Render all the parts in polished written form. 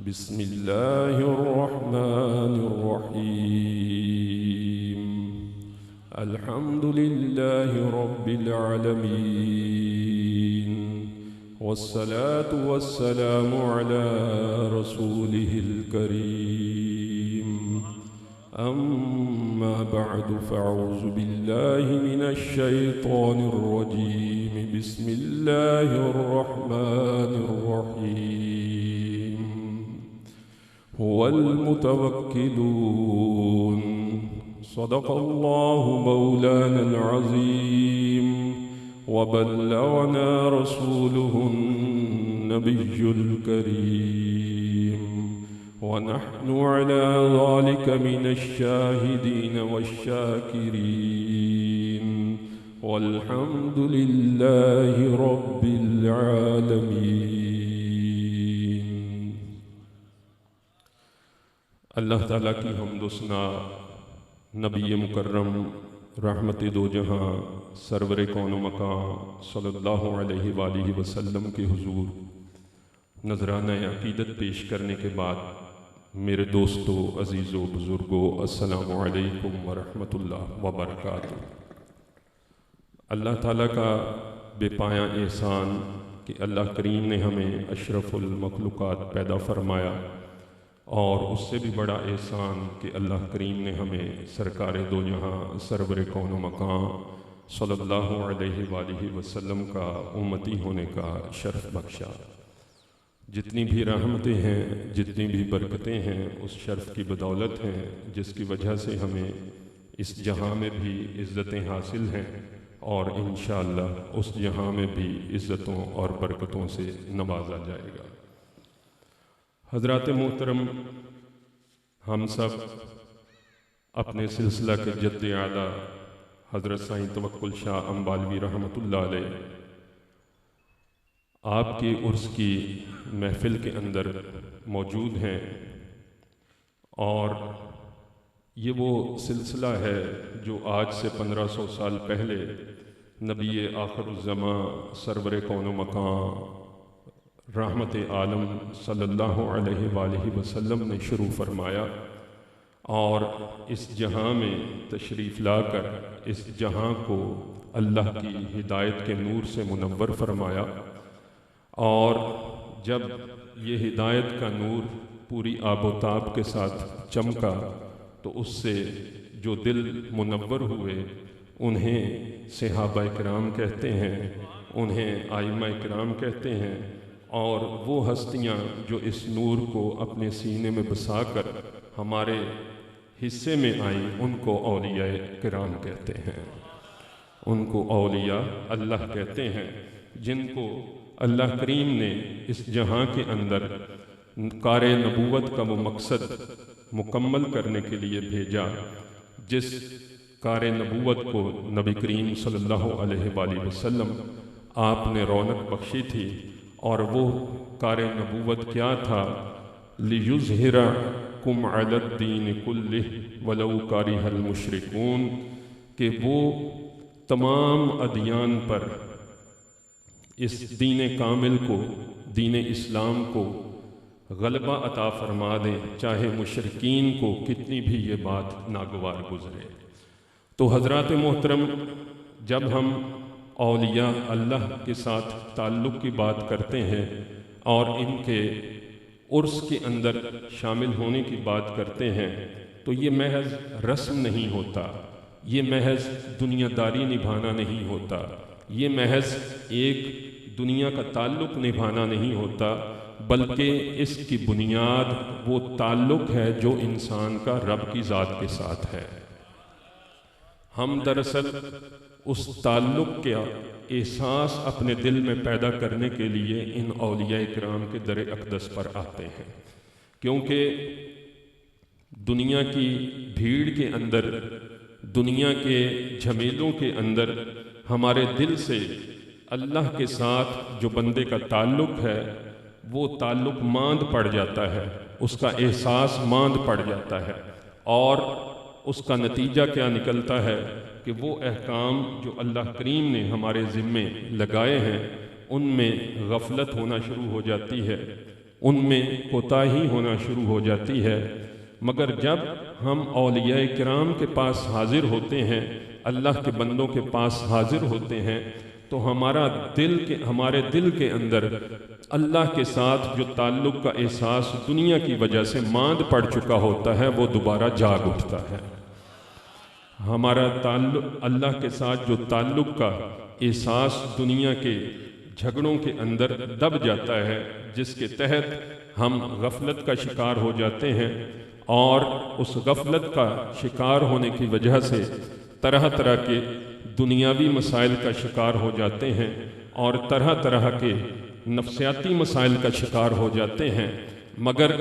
बिस्मिल्लाहिर्रहमानिर्रहीम। अल्हम्दुलिल्लाहि रब्बिल आलमीन वस्सलातु वस्सलामु अला रसूलिहिल करीम। अम्मा बअदु फ़अऊज़ु बिल्लाहि मिनश शैतानिर रजीम। बिस्मिल्लाहिर रहमानिर रहीम। हुवल मुतवक्किलून। सदक़ल्लाहु मौलानल अज़ीम व बल्लगना रसूलुहुन नबियुल करीम व नहनु अला ज़ालिका मिनश शाहिदीन वश्शाकिरीन वल्हम्दुलिल्लाहि रब्बिल आलमीन। अल्लाह ताला की हम्द सना नबी मुकर्रम रहमत दो जहां सरवर कौन मकां सल्लल्लाहु अलैहि वालिहि वसल्लम के हुजूर नजराना अकीदत पेश करने के बाद मेरे दोस्तों, अजीज़ों, बुज़ुर्गों, अस्सलामु अलैकुम व रहमतुल्लाह व बरकातुहू। अल्लाह ताला का बेपाया एहसान कि अल्लाह करीम ने हमें अशरफुल मखलूक़ात पैदा फरमाया, और उससे भी बड़ा एहसान कि अल्लाह करीम ने हमें सरकार दो जहां सरवर कौन मकां सल्लल्लाहु अलैहि वालिहि वसल्लम का उम्मती होने का शर्फ बख्शा। जितनी भी रहमतें हैं, जितनी भी बरकतें हैं, उस शर्फ की बदौलत हैं जिसकी वजह से हमें इस जहां में भी इज़्ज़तें हासिल हैं और इंशाअल्लाह उस जहां में भी इज़्ज़तों और बरकतों से नवाजा जाएगा। हज़रात मोहतरम, हम सब अपने सिलसिला के जद्द आला हज़रत साईं तवक्कुल शाह अम्बालवी रहमतुल्लाह अलैह आपके उर्स की महफ़िल के अंदर मौजूद हैं, और ये वो सिलसिला है जो आज से 1500 साल पहले नबी आखिरुज़्ज़मां सरवर कौन मकां रहमत आलम सल्लल्लाहु अलैहि वालिहि वसल्लम ने शुरू फरमाया, और इस जहां में तशरीफ़ लाकर इस जहां को अल्लाह की हिदायत के नूर से मुनव्वर फरमाया। और जब ये हिदायत का नूर पूरी आबोताब के साथ चमका तो उससे जो दिल मुनव्वर हुए उन्हें सहाबा इकराम कहते हैं, उन्हें आइम्मा इकराम कहते हैं, और वो हस्तियाँ जो इस नूर को अपने सीने में बसाकर हमारे हिस्से में आई उनको औलिया किराम कहते हैं। उनको औलिया अल्लाह कहते हैं, जिनको अल्लाह करीम ने इस जहां के अंदर कार नबूवत का वो मकसद मुकम्मल करने के लिए भेजा, जिस कार नबूवत को नबी करीम सल्लल्लाहु अलैहि वसल्लम आपने रौनक बख्शी थी। और वो कार नबूवत क्या था? लियुज़हिरा कुम अलद्दीन कुल्लिहि वलौ कारिहल मुशरिकून, कि वो तमाम अदियान पर इस दीन कामिल को, दीन इस्लाम को गलबा अता फरमा दें, चाहे मुशरिकीन को कितनी भी ये बात नागवार गुजरे। तो हज़रात मोहतरम, जब हम औलिया अल्लाह के साथ ताल्लुक़ की बात करते हैं और इनके उर्स के अंदर शामिल होने की बात करते हैं, तो ये महज रस्म नहीं होता, ये महज दुनियादारी निभाना नहीं होता, ये महज एक दुनिया का ताल्लुक़ निभाना नहीं होता, बल्कि इसकी बुनियाद वो ताल्लुक़ है जो इंसान का रब की ज़ात के साथ है। हम दरअसल उस ताल्लुक़ का एहसास अपने दिल में पैदा करने के लिए इन औलिया इकराम के दर अक़दस पर आते हैं, क्योंकि दुनिया की भीड़ के अंदर, दुनिया के झमेलों के अंदर हमारे दिल से अल्लाह के साथ जो बंदे का ताल्लुक़ है वो ताल्लुक़ मांद पड़ जाता है, उसका एहसास मांद पड़ जाता है, और उसका नतीजा क्या निकलता है कि वो अहकाम जो अल्लाह करीम ने हमारे ज़िम्मे लगाए हैं उनमें गफलत होना शुरू हो जाती है। उनमें कोताही होना शुरू हो जाती है। मगर जब हम औलिया किराम के पास हाजिर होते हैं, अल्लाह के बंदों के पास हाजिर होते हैं, तो हमारे दिल के अंदर अल्लाह के साथ जो ताल्लुक़ का एहसास दुनिया की वजह से मांद पड़ चुका होता है, वो दोबारा जाग उठता है। हमारा ताल्लुक़ अल्लाह के साथ जो ताल्लुक़ का एहसास दुनिया के झगड़ों के अंदर दब जाता है, जिसके तहत हम गफलत का शिकार हो जाते हैं, और उस गफलत का शिकार होने की वजह से तरह तरह के दुनियावी मसाइल का शिकार हो जाते हैं और तरह तरह के नफ्सियाती मसाइल का शिकार हो जाते हैं। मगर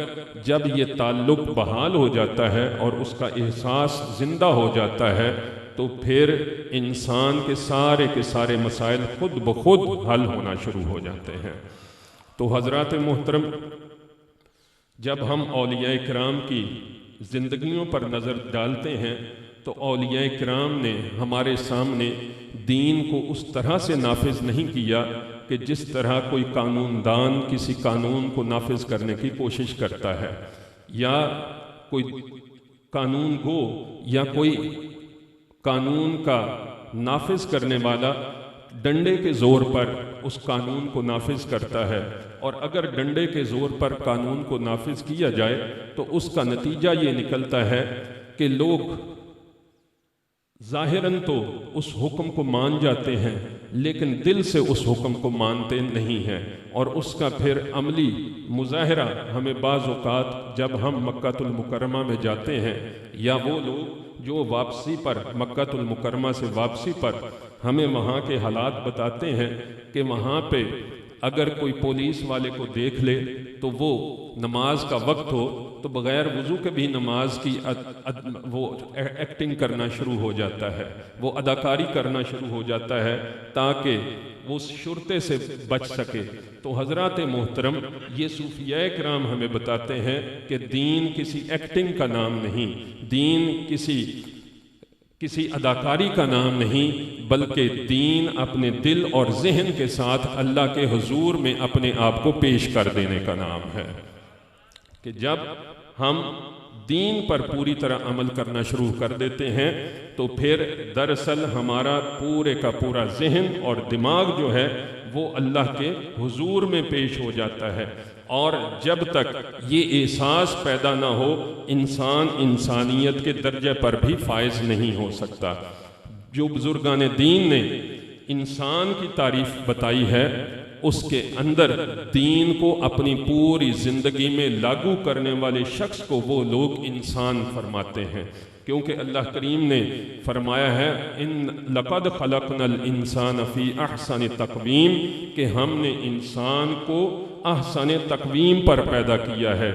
जब ये ताल्लुक़ बहाल हो जाता है और उसका एहसास ज़िंदा हो जाता है, तो फिर इंसान के सारे मसाइल खुद ब खुद हल होना शुरू हो जाते हैं। तो हज़रात मोहतरम, जब हम औलिया किराम की ज़िंदगियों पर नज़र डालते हैं, तो औलिया किराम ने हमारे सामने दीन को उस तरह से नाफिज नहीं किया कि जिस तरह कोई कानूनदान किसी कानून को नाफिज करने की कोशिश करता है, या कोई कानून गो या कोई कानून का नाफिज करने वाला डंडे के ज़ोर पर उस कानून को नाफिज करता है। और अगर डंडे के ज़ोर पर कानून को नाफिज किया जाए तो उसका नतीजा ये निकलता है कि लोग ज़ाहिरन तो उस हुक्म को मान जाते हैं, लेकिन दिल से उस हुक्म को मानते नहीं हैं, और उसका फिर अमली मुज़ाहरा हमें बाज़ औक़ात जब हम मक्कातुल मुकर्रमा में जाते हैं, या वो लोग जो वापसी पर मक्कातुल मुकर्रमा से वापसी पर हमें वहाँ के हालात बताते हैं कि वहाँ पे अगर कोई पुलिस वाले को देख ले तो वो नमाज का वक्त हो तो बग़ैर वज़ू के भी नमाज की वो एक्टिंग करना शुरू हो जाता है, वो अदाकारी करना शुरू हो जाता है ताकि वो शुरते से बच सके। तो हज़रात मोहतरम, ये सूफिया किराम हमें बताते हैं कि दीन किसी एक्टिंग का नाम नहीं, दीन किसी अदाकारी का नाम नहीं, बल्कि दीन अपने दिल और जहन के साथ अल्लाह के हुजूर में अपने आप को पेश कर देने का नाम है। कि जब हम दीन पर पूरी तरह अमल करना शुरू कर देते हैं तो फिर दरअसल हमारा पूरे का पूरा जहन और दिमाग जो है वो अल्लाह के हुजूर में पेश हो जाता है। और जब तक ये एहसास पैदा ना हो, इंसान इंसानियत के दर्जे पर भी फायज नहीं हो सकता। जो बुजुर्गान दीन ने इंसान की तारीफ बताई है, उसके अंदर दीन को अपनी पूरी जिंदगी में लागू करने वाले शख्स को वो लोग इंसान फरमाते हैं, क्योंकि अल्लाह करीम ने फरमाया है इन लक़द खलक़नल इंसान फ़ी अहसन तक़वीम, कि हमने इंसान को अहसन तक़वीम पर पैदा किया है,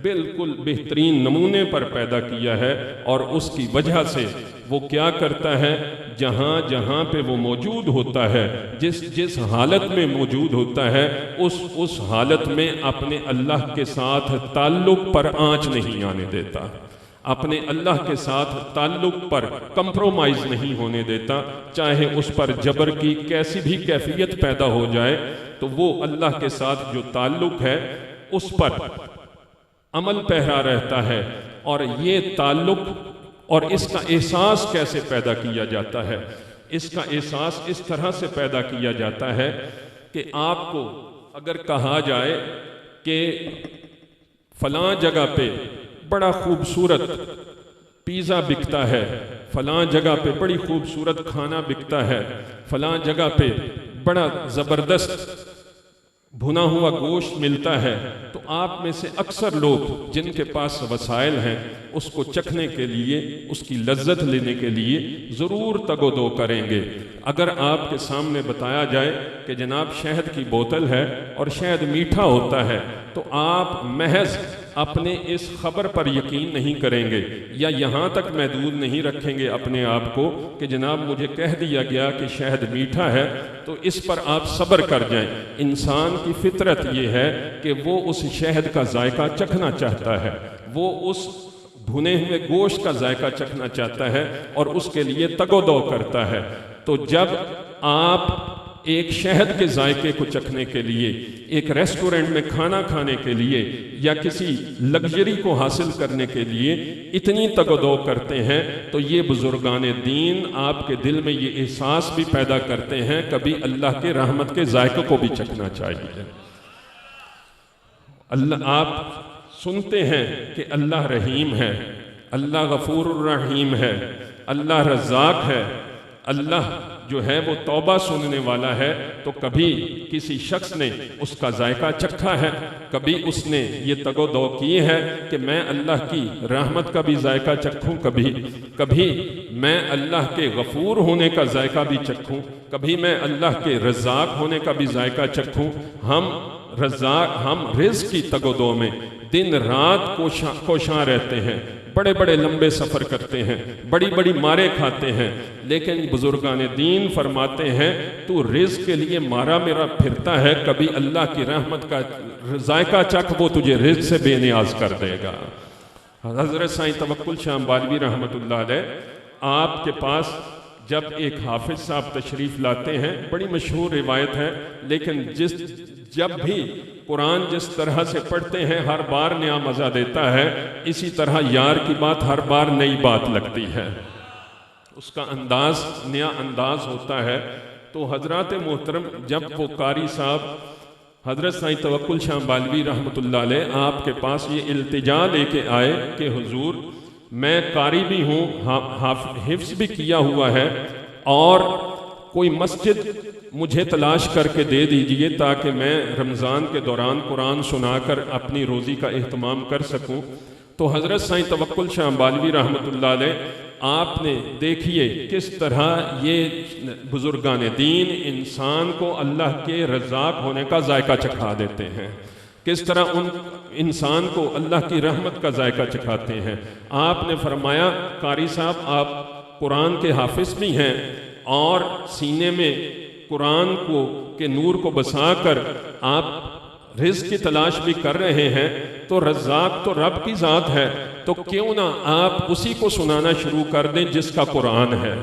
बिल्कुल बेहतरीन नमूने पर पैदा किया है। और उसकी वजह से वो क्या करता है, जहाँ जहाँ पे वो मौजूद होता है, जिस हालत में मौजूद होता है, उस हालत में अपने अल्लाह के साथ ताल्लुक़ पर आँच नहीं आने देता, अपने अल्लाह के साथ ताल्लुक़ पर कंप्रोमाइज़ नहीं होने देता। चाहे उस पर जबर की कैसी भी कैफियत पैदा हो जाए, तो वो अल्लाह के साथ जो ताल्लुक़ है उस पर अमल पहरा रहता है। और ये ताल्लुक़ और इसका एहसास कैसे पैदा किया जाता है? इसका एहसास इस तरह से पैदा किया जाता है कि आपको अगर कहा जाए कि फलां जगह पे बड़ा खूबसूरत पिज़्ज़ा बिकता है, फलां जगह पे बड़ी खूबसूरत खाना बिकता है, फलां जगह पे बड़ा ज़बरदस्त भुना हुआ गोश्त मिलता है, तो आप में से अक्सर लोग जिनके पास वसाइल हैं उसको चखने के लिए, उसकी लज्जत लेने के लिए ज़रूर तगोदो करेंगे। अगर आपके सामने बताया जाए कि जनाब शहद की बोतल है और शहद मीठा होता है, तो आप महज अपने इस खबर पर यकीन नहीं करेंगे, या यहाँ तक महदूद नहीं रखेंगे अपने आप को कि जनाब मुझे कह दिया गया कि शहद मीठा है तो इस पर आप सब्र कर जाएं। इंसान की फितरत ये है कि वो उस शहद का जायका चखना चाहता है, वो उस भुने हुए गोश्त का जायका चखना चाहता है और उसके लिए तगोदो करता है। तो जब आप एक शहद के जायके को चखने के लिए, एक रेस्टोरेंट में खाना खाने के लिए या किसी लग्जरी को हासिल करने के लिए इतनी तगदो करते हैं, तो ये बुजुर्गान दीन आपके दिल में ये एहसास भी पैदा करते हैं कभी अल्लाह के रहमत के जायके को भी चखना चाहिए। अल्लाह, आप सुनते हैं कि अल्लाह रहीम है, अल्लाह गफूर रहीम है, अल्लाह रज़्ज़ाक़ है, अल्लाह जो है वो तौबा सुनने वाला है, तो कभी किसी शख्स ने उसका जायका चखा है, कभी उसने ये तगोदो की है कि मैं अल्लाह की रहमत का भी जायका चखूँ, कभी मैं अल्लाह के गफूर होने का जायका भी चखूँ, कभी मैं अल्लाह के रज़्ज़ाक़ होने का भी जायका चखूँ। हम रिज़्क़ की तगोदो में दिन रात कोशां रहते हैं, बड़े बड़े लंबे सफ़र करते हैं, बड़ी बड़ी मारे खाते हैं, लेकिन बुजुर्गान दीन फरमाते हैं तू रिज़्क़ के लिए मारा मेरा फिरता है, कभी अल्लाह की रहमत का जायका चख, वो तुझे रिज़्क़ से बेनियाज कर देगा। हज़रत साईं तवक्कुल शाह बालवी रहमतुल्लाह अलैह, आपके पास जब एक हाफिज साहब तशरीफ़ लाते हैं, बड़ी मशहूर रिवायत है, लेकिन जब भी कुरान जिस तरह से पढ़ते हैं हर बार नया मज़ा देता है, इसी तरह यार की बात हर बार नई बात लगती है, उसका अंदाज नया अंदाज होता है। तो हजरत मोहतरम जब वो कारी साहब हजरत साईं तवक्कुल शाह बालवी रहमतुल्लाह अलैह आपके पास ये इल्तिजा लेके आए कि हुजूर मैं कारी भी हूँ, हिफ्ज़ भी किया हुआ है, और कोई मस्जिद मुझे तलाश करके दे दीजिए ताकि मैं रमज़ान के दौरान कुरान सुनाकर अपनी रोज़ी का एहतमाम कर सकूं। तो हज़रत साईं तवक्कुल शाह बालवी रहमतुल्लाह अलैह आपने देखिए किस तरह ये बुजुर्गान दीन इंसान को अल्लाह के रज़्ज़ाक़ होने का जायका चखा देते हैं, किस तरह उन इंसान को अल्लाह की रहमत का जायका चखाते हैं। आपने फरमाया कारी साहब आप कुरान के हाफिज़ भी हैं और सीने में कुरान को के नूर को बसाकर आप रिज़्क़ की तलाश भी कर रहे हैं, तो रज़्ज़ाक़ तो रब की ज़ात है, तो क्यों ना आप उसी को सुनाना शुरू कर दें जिसका कुरान है,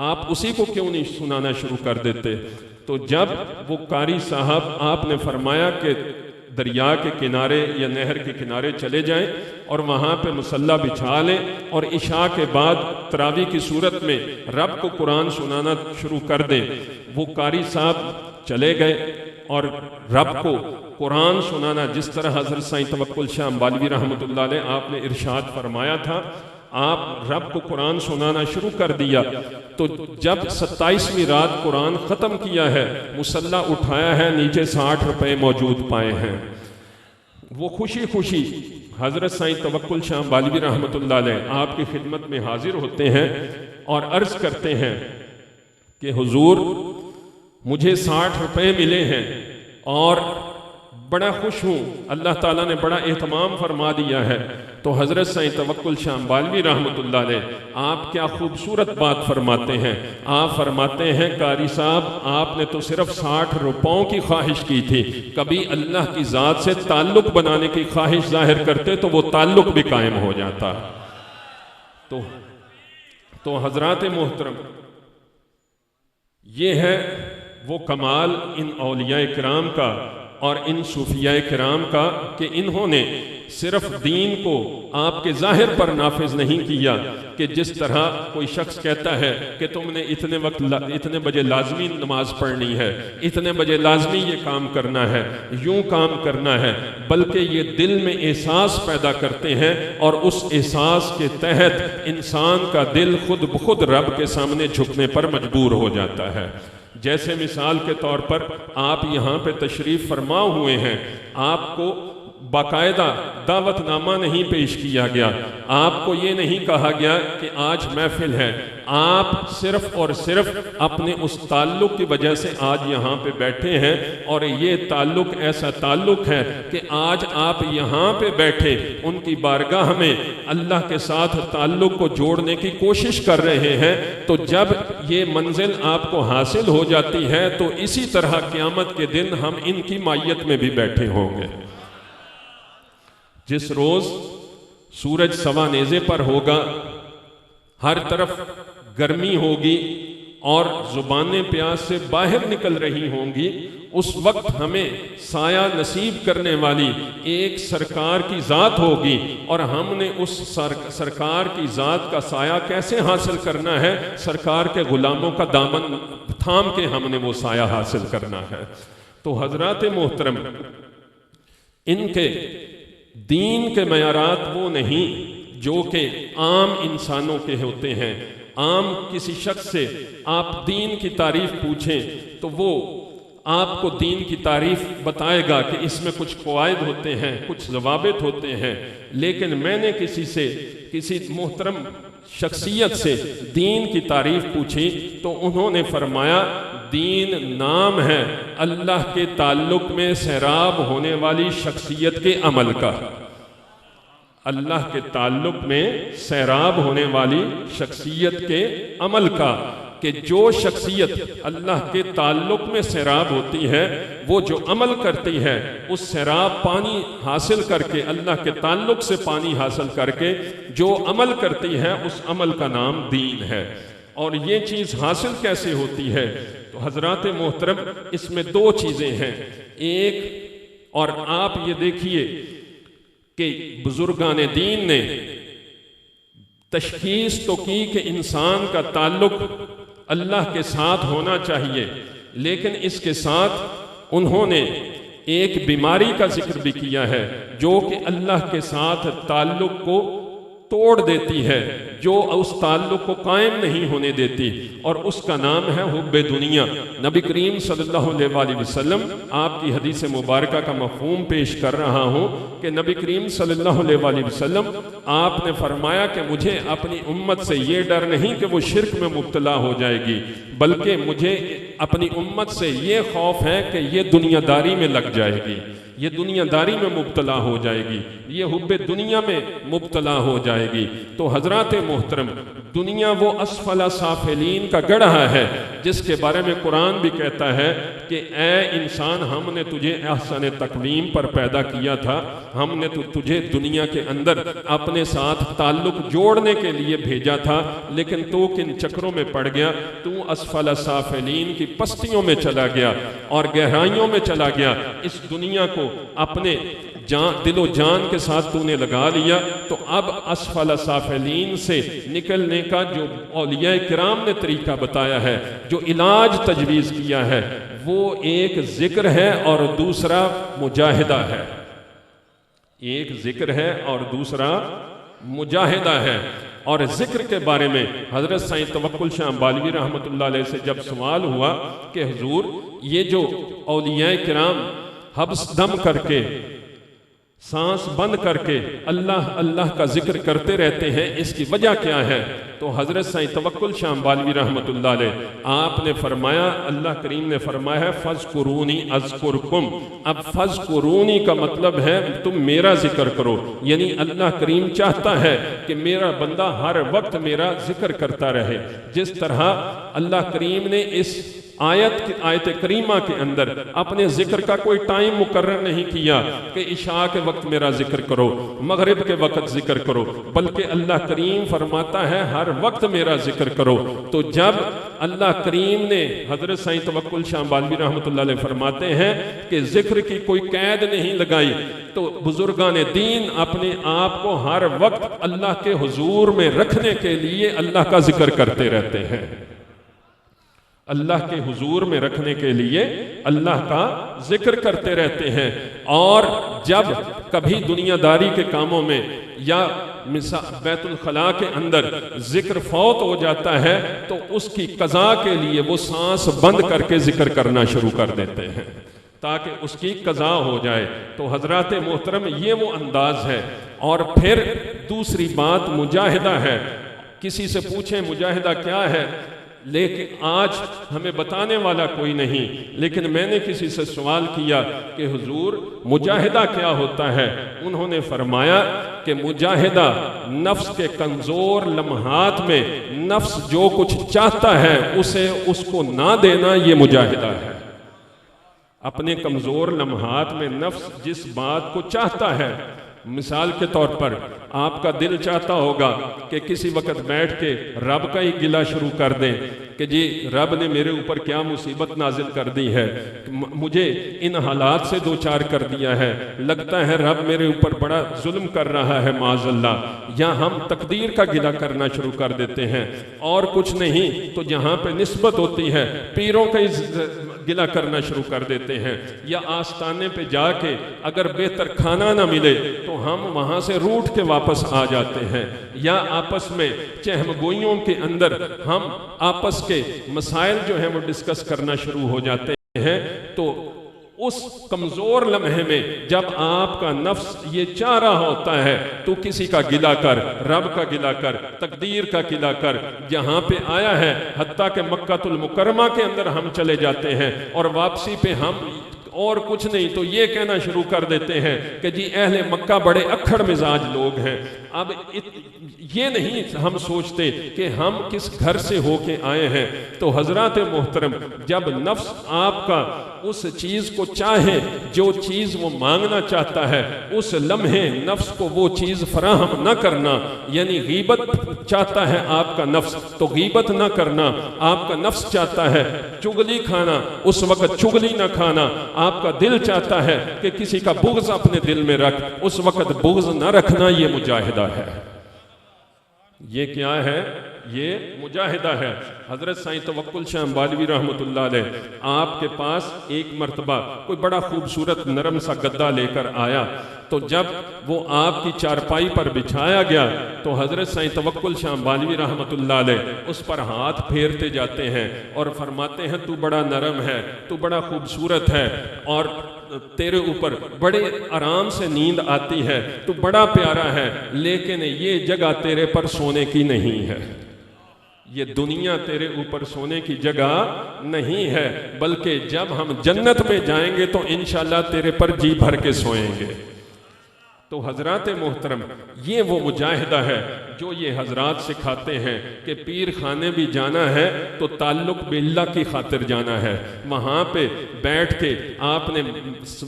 आप उसी को क्यों नहीं सुनाना शुरू कर देते। तो जब वो कारी साहब आपने फरमाया कि दरिया के किनारे या नहर के किनारे चले जाएं और वहाँ पे मुसल्ला बिछा लें और इशा के बाद तरावी की सूरत में रब को कुरान सुनाना शुरू कर दें। वो कारी साहब चले गए और रब को कुरान सुनाना, जिस तरह हज़रत साईं तवक्कुल शाह बालवी रहमतुल्लाह अलैह आपने इरशाद फरमाया था, आप रब को कुरान सुनाना शुरू कर दिया। तो जब 27वीं रात कुरान ख़त्म किया है, मुसल्ला उठाया है, नीचे 60 रुपए मौजूद पाए हैं, वो खुशी खुशी हज़रत साईं तवक्कुल शाह बालवी रहमतुल्लाह अलैह आपकी खिदमत में हाजिर होते हैं और अर्ज़ करते हैं कि हुजूर मुझे 60 रुपए मिले हैं और बड़ा खुश हूँ, अल्लाह ताला ने बड़ा एहतमाम फरमा दिया है। तो हज़रत साईं तवक्कुल शाह बालवी रहमतुल्लाह अलैह आप क्या खूबसूरत बात फरमाते हैं। आप फरमाते हैं कारी साहब आपने तो सिर्फ 60 रुपयों की ख्वाहिश की थी, कभी अल्लाह की ज़ात से ताल्लुक़ बनाने की ख्वाहिश जाहिर करते तो वो ताल्लुक़ भी कायम हो जाता। तो हज़रात मोहतरम, ये है वो कमाल इन औलिया किराम का और इन सूफिया किराम का कि इन्होंने सिर्फ दीन को आपके ज़ाहिर पर नाफिज नहीं किया कि जिस तरह कोई शख्स कहता है कि तुमने इतने बजे लाजमी नमाज पढ़नी है, इतने बजे लाजमी ये काम करना है, यूं काम करना है, बल्कि ये दिल में एहसास पैदा करते हैं और उस एहसास के तहत इंसान का दिल खुद ब खुद रब के सामने झुकने पर मजबूर हो जाता है। जैसे मिसाल के तौर पर आप यहाँ पे तशरीफ़ फरमा हुए हैं, आपको बाकायदा दावतनामा नहीं पेश किया गया, आपको ये नहीं कहा गया कि आज महफिल है, आप सिर्फ और सिर्फ अपने उस ताल्लुक़ की वजह से आज यहाँ पे बैठे हैं। और ये ताल्लुक़ ऐसा ताल्लुक़ है कि आज आप यहाँ पे बैठे उनकी बारगाह में अल्लाह के साथ ताल्लुक़ को जोड़ने की कोशिश कर रहे हैं। तो जब ये मंजिल आपको हासिल हो जाती है तो इसी तरह क़यामत के दिन हम इनकी मायत में भी बैठे होंगे। जिस रोज़ सूरज सवा नेज़े पर होगा, हर तरफ गर्मी होगी, और ज़ुबानें प्यास से बाहर निकल रही होंगी, उस वक्त हमें साया नसीब करने वाली एक सरकार की ज़ात होगी, और हमने उस सरकार की ज़ात का साया कैसे हासिल करना है? सरकार के ग़ुलामों का दामन थाम के हमने वो साया हासिल करना है। तो हज़रात मोहतरम, इनके दीन के मयारात वो नहीं जो कि आम इंसानों के होते हैं। आम किसी शख्स से आप दीन की तारीफ पूछें तो वो आपको दीन की तारीफ बताएगा कि इसमें कुछ क़वायद होते हैं, कुछ ज़वाबित होते हैं। लेकिन मैंने किसी मोहतरम शख्सियत से दीन की तारीफ पूछी तो उन्होंने फरमाया, दीन नाम है अल्लाह के ताल्लुक़ में सैराब होने वाली शख्सियत के अमल का। अल्लाह के ताल्लुक़ में सैराब होने वाली शख्सियत के अमल का, कि जो शख्सियत अल्लाह के ताल्लुक़ में सैराब होती है, वो जो अमल करती है उस सैराब पानी हासिल करके, अल्लाह के ताल्लुक़ से पानी हासिल करके जो अमल करती है, उस अमल का नाम दीन है। और ये चीज़ हासिल कैसे होती है? तो हज़रात मोहतरम, इसमें दो चीज़ें हैं। एक, और आप ये देखिए कि बुजुर्गाने दीन ने तशखीस तो की कि इंसान का ताल्लुक़ अल्लाह के साथ होना चाहिए, लेकिन इसके साथ उन्होंने एक बीमारी का जिक्र भी किया है जो कि अल्लाह के साथ ताल्लुक़ को तोड़ देती है, जो उस ताल्लुक़ को कायम नहीं होने देती, और उसका नाम है हुब्बे दुनिया। नबी करीम सल्लल्लाहु अलैहि वसल्लम, आपकी हदीस मुबारक का मफ़हूम पेश कर रहा हूँ कि नबी करीम सल्लल्लाहु अलैहि वसल्लम आपने फरमाया कि मुझे अपनी उम्मत से ये डर नहीं कि वो शिर्क में मुब्तला हो जाएगी, बल्कि मुझे अपनी उम्मत से ये खौफ है कि ये दुनियादारी में लग जाएगी, ये दुनियादारी में मुब्तला हो जाएगी, ये हुब्बे दुनिया में मुब्तला हो जाएगी। तो हज़रात मोहतरम, दुनिया वो असफला साफिलीन का गढ़ा है जिसके बारे में कुरान भी कहता है कि ए इंसान, हमने तुझे अहसन तकवीम पर पैदा किया था, हमने तुझे दुनिया के अंदर अपने साथ ताल्लुक़ जोड़ने के लिए भेजा था, लेकिन तू किन चक्रों में पड़ गया? तू असफला साफिलीन की पस्तियों में चला गया और गहराइयों में चला गया। इस दुनिया को अपने दिलो जान के साथ तूने लगा लिया, तो अब असफल साफिलीन से निकलने का जो औलिया किराम ने तरीका बताया है, जो इलाज तजवीज़ किया है, वो एक जिक्र है और दूसरा मुजाहिदा है। एक जिक्र है और दूसरा मुजाहिदा है। और जिक्र के बारे में हज़रत साईं तवक्कुल शाह बालवी रहमतुल्लाह अलैह से जब सवाल हुआ कि हुजूर, ये जो औलिया किराम हब्स दम करके, सांस बंद करके अल्लाह अल्लाह का जिक्र करते रहते हैं, इसकी वजह क्या है? तो हज़रत साईं तवक्कुल शाह बालवी रहमतुल्लाह अलैह आपने फरमाया, अल्लाह करीम ने फरमाया है फ़ज़्कुरूनी अज़्कुरकुम। अब फ़ज़्कुरूनी का मतलब है तुम मेरा जिक्र करो, यानी अल्लाह करीम चाहता है कि मेरा बंदा हर वक्त मेरा जिक्र करता रहे। जिस तरह अल्लाह करीम ने इस आयत करीमा के अंदर अपने जिक्र का कोई टाइम मुकर्रर नहीं किया कि इशा के वक्त मेरा जिक्र करो, मगरिब के वक्त जिक्र करो, बल्कि अल्लाह करीम फरमाता है हर वक्त मेरा जिक्र करो। तो जब अल्लाह करीम ने, हज़रत साईं तवक्कुल शाह बालवी रहमतुल्लाह अलैह फरमाते हैं कि जिक्र की कोई कैद नहीं लगाई, तो बुजुर्गान दीन अपने आप को हर वक्त अल्लाह के हुजूर में रखने के लिए अल्लाह का जिक्र करते रहते हैं। अल्लाह के हुजूर में रखने के लिए अल्लाह का जिक्र करते रहते हैं। और जब कभी दुनियादारी के कामों में या बैतुल खला के अंदर जिक्र फौत हो जाता है, तो उसकी कज़ा के लिए वो सांस बंद करके जिक्र करना शुरू कर देते हैं ताकि उसकी कज़ा हो जाए। तो हज़रात मोहतरम, ये वो अंदाज है। और फिर दूसरी बात मुजाहिदा है। किसी से पूछें मुजाहिदा क्या है, लेकिन आज हमें बताने वाला कोई नहीं। लेकिन मैंने किसी से सवाल किया कि हुजूर मुजाहिदा क्या होता है? उन्होंने फरमाया कि मुजाहिदा नफ्स के कमज़ोर लम्हात में नफ्स जो कुछ चाहता है उसे उसको ना देना, ये मुजाहिदा है। अपने कमज़ोर लम्हात में नफ्स जिस बात को चाहता है, मिसाल के तौर पर आपका दिल चाहता होगा कि किसी वक्त बैठ के रब का ही गिला शुरू कर दें कि जी रब ने मेरे ऊपर क्या मुसीबत नाजिल कर दी है, मुझे इन हालात से दो चार कर दिया है, लगता है रब मेरे ऊपर बड़ा जुल्म कर रहा है माज़अल्लाह, या हम तकदीर का गिला करना शुरू कर देते हैं। और कुछ नहीं तो जहाँ पे निस्बत होती है पीरों का गिला करना शुरू कर देते हैं, या आस्ताने पे जाके अगर बेहतर खाना ना मिले तो हम वहाँ से रूठ के वापस आ जाते हैं, या आपस में चहमगोइयों के अंदर हम आपस के मसाइल जो हैं वो डिस्कस करना शुरू हो जाते हैं। तो उस कमजोर लम्हे में जब आपका नफ्स ये चाह रहा होता है तो किसी का गिला कर, रब का गिला कर, तकदीर का गिला कर, जहां पे आया है हत्ता के मक्कातुल मुकर्रमा के अंदर हम चले जाते हैं और वापसी पे हम और कुछ नहीं तो ये कहना शुरू कर देते हैं कि जी अहले मक्का बड़े अक्खड़ मिजाज लोग हैं। अब ये नहीं हम सोचते कि हम किस घर से होके आए हैं। तो हजरात मोहतरम, जब नफ्स आपका उस चीज़ को चाहे जो चीज़ वो मांगना चाहता है, उस लम्हे नफ्स को वो चीज़ फराहम न करना, यानी गीबत चाहता है आपका नफ्स तो गीबत न करना, आपका नफ्स चाहता है चुगली खाना उस वक्त चुगली न खाना, आपका दिल चाहता है कि किसी का बुग़्ज़ अपने दिल में रख, उस वक्त बुग़्ज़ न रखना, ये मुजाहिदा है। ये क्या है? ये मुजाहिदा है। हजरत साईं तवक्कुल शाह अंबालवी रहमतुल्लाह अलैह आपके पास एक मर्तबा कोई बड़ा खूबसूरत नरम सा गद्दा लेकर आया, तो जब वो आपकी चारपाई पर बिछाया गया तो हजरत साईं तवक्कुल शाह अंबालवी रहमतुल्लाह अलैह उस पर हाथ फेरते जाते हैं और फरमाते हैं तू बड़ा नरम है, तू बड़ा खूबसूरत है और तेरे ऊपर बड़े आराम से नींद आती है, तू बड़ा प्यारा है, लेकिन ये जगह तेरे पर सोने की नहीं है, ये दुनिया तेरे ऊपर सोने की जगह नहीं है, बल्कि जब हम जन्नत में जाएंगे तो इंशाल्लाह तेरे पर जी भर के सोएंगे। तो हजरात मोहतरम, ये वो मुजाहिदा है जो ये हजरात सिखाते हैं कि पीर खाने भी जाना है तो ताल्लुक बिल्लाह की खातिर जाना है। वहाँ पे बैठ के आपने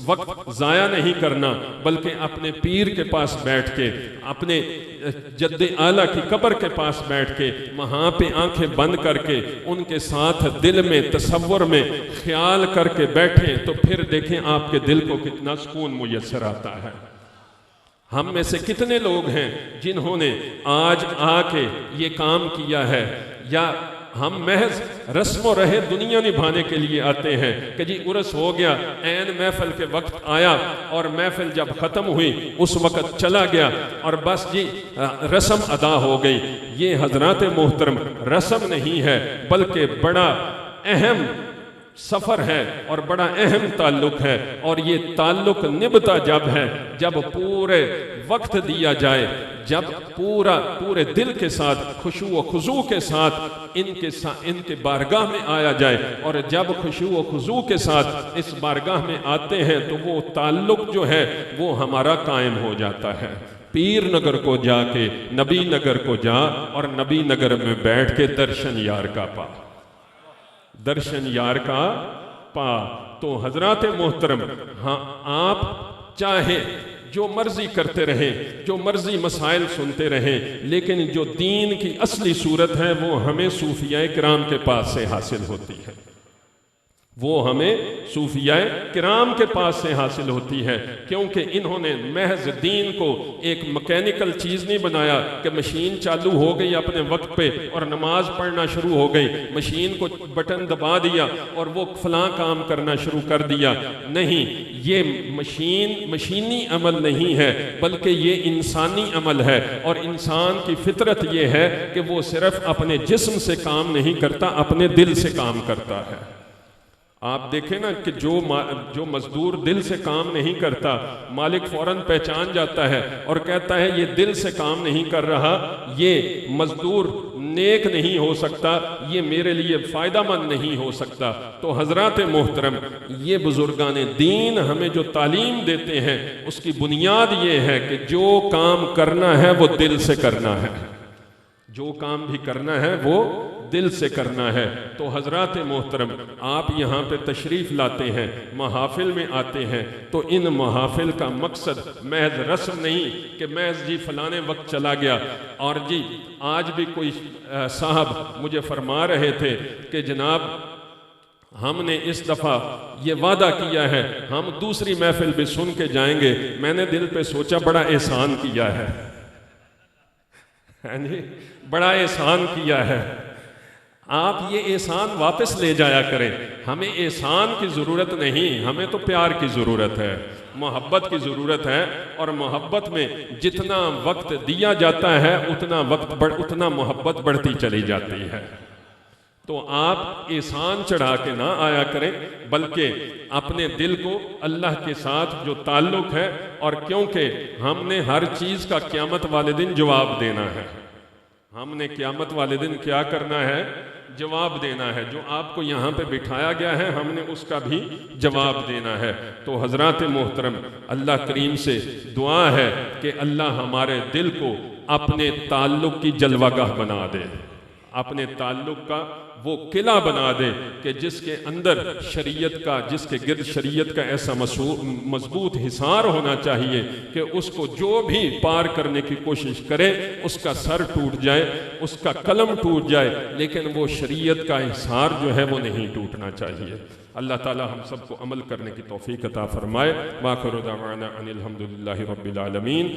वक्त ज़ाया नहीं करना, बल्कि अपने पीर के पास बैठ के, अपने जद्दे आला की कब्र के पास बैठ के, वहाँ पे आंखें बंद करके उनके साथ दिल में तसव्वुर में ख्याल करके बैठें तो फिर देखें आपके दिल को कितना सुकून मुयस्सर आता है। हम में से कितने लोग हैं जिन्होंने आज आके ये काम किया है, या हम महज रस्म रहे दुनिया निभाने के लिए आते हैं कि जी उर्स हो गया, ऐन महफिल के वक्त आया और महफिल जब ख़त्म हुई उस वक्त चला गया और बस जी रस्म अदा हो गई। ये हजरात मोहतरम रस्म नहीं है, बल्कि बड़ा अहम सफ़र है और बड़ा अहम ताल्लुक है। और ये ताल्लुक निभता जब है जब पूरे वक्त दिया जाए, जब पूरे दिल के साथ खुशू व खुजू के साथ इनके बारगाह में आया जाए, और जब खुशू व खुजू के साथ इस बारगाह में आते हैं तो वो ताल्लुक जो है वो हमारा कायम हो जाता है। पीर नगर को जाके नबी नगर को जा और नबी नगर में बैठ के दर्शन यार का पा, दर्शन यार का पा। तो हजरात मोहतरम, हाँ आप चाहे जो मर्जी करते रहें, जो मर्जी मसाइल सुनते रहें, लेकिन जो दीन की असली सूरत है वो हमें सूफियाए किराम के पास से हासिल होती है, वो हमें सूफियाए किराम के पास से हासिल होती है। क्योंकि इन्होंने महज दीन को एक मैकेनिकल चीज़ नहीं बनाया कि मशीन चालू हो गई अपने वक्त पे और नमाज पढ़ना शुरू हो गई, मशीन को बटन दबा दिया और वो फलां काम करना शुरू कर दिया। नहीं, ये मशीनी अमल नहीं है, बल्कि ये इंसानी अमल है। और इंसान की फितरत ये है कि वो सिर्फ अपने जिस्म से काम नहीं करता, अपने दिल से काम करता है। आप देखें ना कि जो मजदूर दिल से काम नहीं करता, मालिक फौरन पहचान जाता है और कहता है ये दिल से काम नहीं कर रहा, ये मजदूर नेक नहीं हो सकता, ये मेरे लिए फ़ायदामंद नहीं हो सकता। तो हजरात मोहतरम, ये बुजुर्गान दीन हमें जो तालीम देते हैं उसकी बुनियाद ये है कि जो काम करना है वो दिल से करना है, जो काम भी करना है वो दिल से करना है। तो हजरात मोहतरम, आप यहाँ पे तशरीफ़ लाते हैं, महाफिल में आते हैं, तो इन महाफिल का मकसद महज रस्म नहीं कि महज जी फलाने वक्त चला गया। और जी आज भी कोई साहब मुझे फरमा रहे थे कि जनाब हमने इस दफ़ा ये वादा किया है हम दूसरी महफिल भी सुन के जाएंगे। मैंने दिल पे सोचा बड़ा एहसान किया है, हाँ जी, बड़ा एहसान किया है। आप ये एहसान वापस ले जाया करें। हमें एहसान की ज़रूरत नहीं, हमें तो प्यार की ज़रूरत है, मोहब्बत की ज़रूरत है। और मोहब्बत में जितना वक्त दिया जाता है उतना मोहब्बत बढ़ती चली जाती है। तो आप एहसान चढ़ा के ना आया करें, बल्कि अपने दिल को अल्लाह के साथ जो ताल्लुक़ है, और क्योंकि हमने हर चीज़ का क़यामत वाले दिन जवाब देना है। हमने क़यामत वाले दिन क्या करना है? जवाब देना है। जो आपको यहाँ पे बिठाया गया है हमने उसका भी जवाब देना है। तो हज़रात मोहतरम, अल्लाह करीम से दुआ है कि अल्लाह हमारे दिल को अपने ताल्लुक़ की जलवागाह बना दे, अपने ताल्लुक़ का वो किला बना दे कि जिसके अंदर शरीयत का, जिसके गिर्द शरीयत का ऐसा मजबूत हिसार होना चाहिए कि उसको जो भी पार करने की कोशिश करे उसका सर टूट जाए, उसका कलम टूट जाए, लेकिन वो शरीयत का हिसार जो है वो नहीं टूटना चाहिए। अल्लाह ताला हम सबको अमल करने की तौफीक अता फरमाए। वाखिरु दावाना अनिल हम्दुलिल्लाहि रब्बिल आलमीन।